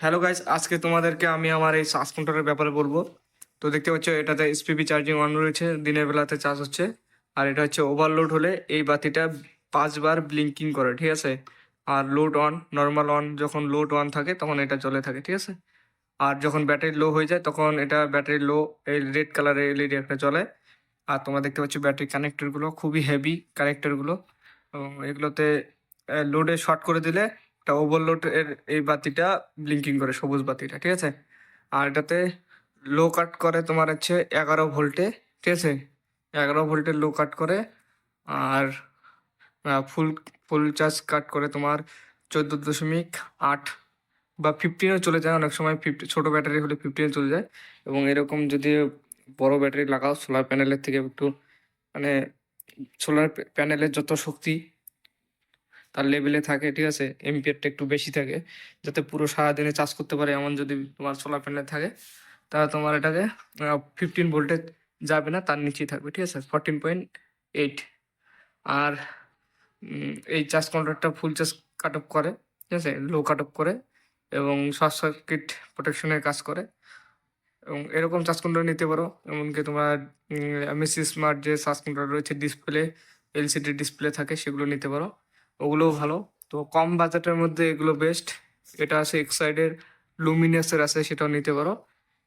Hello guys, আজকে তোমাদেরকে আমি আমার এই চার্জ কাউন্টারের ব্যাপারে বলবো। তো দেখতে পাচ্ছ এটাতে এসপিপি চার্জিং অন রয়েছে, দিনের বেলাতে চার্জ হচ্ছে। আর এটা হচ্ছে ওভারলোড হলে এই বাতিটা 5 বার ব্লিঙ্কিং করে, ঠিক আছে। আর লোড অন, নর্মাল অন, যখন লোড অন থাকে তখন এটা জ্বলে থাকে, ঠিক আছে। আর যখন ব্যাটারি লো হয়ে যায় তখন এটা ব্যাটারি লো, এই রেড কালারের এলইডি একটা জ্বলে। আর তোমরা দেখতে পাচ্ছ ব্যাটারি কানেক্টরগুলো খুবই হেভি কানেক্টরগুলো, এবং এগুলোতে লোডে শর্ট করে দিলে এটা ওভারলোড এর এই বাতিটা ব্লিঙ্কিং করে, সবুজ বাতিটা, ঠিক আছে। আর এটাতে লো কাট করে তোমার হচ্ছে 11 ভোল্টে, ঠিক আছে। 11 ভোল্টের লো কাট করে। আর ফুল ফুল চার্জ কাট করে তোমার 14.8 বা 15ও চলে যায় অনেক সময়। ছোটো ব্যাটারি হলে 15 চলে যায়। এবং এরকম যদি বড় ব্যাটারি লাগাও সোলার প্যানেলের থেকে একটু, মানে সোলার প্যানেলের যত শক্তি তার লেভেলে থাকে, ঠিক আছে, এম্পিয়ারটা একটু বেশি থাকে, যাতে পুরো সারাদিনে চার্জ করতে পারে, এমন যদি তোমার সোলার প্যানেল থাকে তাহলে তোমার এটাকে 15 ভোল্টে যাবে না, তার নিচেই থাকবে, ঠিক আছে, 14.8। আর এই চার্জ কাউন্টারটা ফুল চার্জ কাট অফ করে, ঠিক আছে, লো কাট অফ করে, এবং শর্ট সার্কিট প্রোটেকশনের কাজ করে। এবং এরকম চার্জ কাউন্টার নিতে পারো। এমনকি তোমার এমএসসি স্মার্ট যে চার্জ কাউন্টার রয়েছে, ডিসপ্লে এলসিডি ডিসপ্লে থাকে, সেগুলো নিতে পারো, ওগুলোও ভালো। তো কম বাজেটের মধ্যে এগুলো বেস্ট। এটা আছে এক্সাইডের, লুমিনাসের আছে, সেটাও নিতে পারো।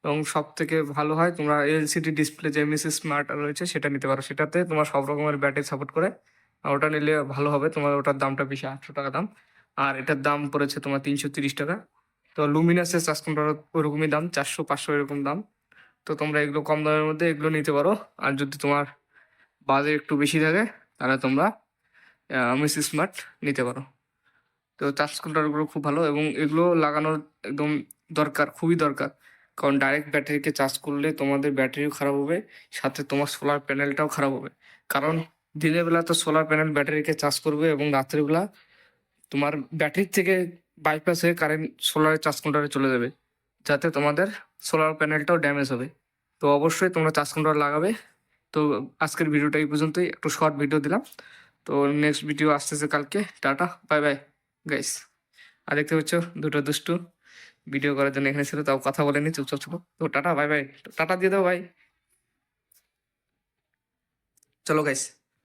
এবং সব থেকে ভালো হয় তোমরা এলসিডি ডিসপ্লে যে এমএসসি স্মার্ট রয়েছে সেটা নিতে পারো, সেটাতে তোমার সব রকমের ব্যাটারি সাপোর্ট করে। আর ওটা নিলে ভালো হবে, তোমার ওটার দামটা বেশি, 800 টাকা দাম। আর এটার দাম পড়েছে তোমার 330 টাকা। তো লুমিনাসের চার্জ কাউন্টার ওরকমই দাম, 400-500 এরকম দাম। তো তোমরা এগুলো কম দামের মধ্যে এগুলো নিতে পারো। আর যদি তোমার বাজেট একটু বেশি থাকে তাহলে তোমরা মিস স্মার্ট নিতে পারো। তো চার্জ কাউন্টারগুলো খুব ভালো, এবং এগুলো লাগানোর একদম দরকার, খুবই দরকার। কারণ ডাইরেক্ট ব্যাটারিকে চার্জ করলে তোমাদের ব্যাটারিও খারাপ হবে, সাথে তোমার সোলার প্যানেলটাও খারাপ হবে। কারণ দিনের বেলা তো সোলার প্যানেল ব্যাটারিকে চার্জ করবে, এবং রাত্রেবেলা তোমার ব্যাটারির থেকে বাইপাস হয়ে কারেন্ট সোলার চার্জ কাউন্টারে চলে যাবে, যাতে তোমাদের সোলার প্যানেলটাও ড্যামেজ হবে। তো অবশ্যই তোমরা চার্জ কাউন্টার লাগাবে। তো আজকের ভিডিওটা এই পর্যন্তই, একটু শর্ট ভিডিও দিলাম। তো নেক্সট ভিডিও আসতেছে কালকে। Tata, bye bye guys. আর দেখতে পাচ্ছ দুটো দুষ্টু ভিডিও করার জন্য এখানে ছিল, তাও কথা বলেনি, চুপচাপ ছিল। তো টাটা, বাই বাই। টাটা দিয়ে দাও ভাই। চলো গাইস।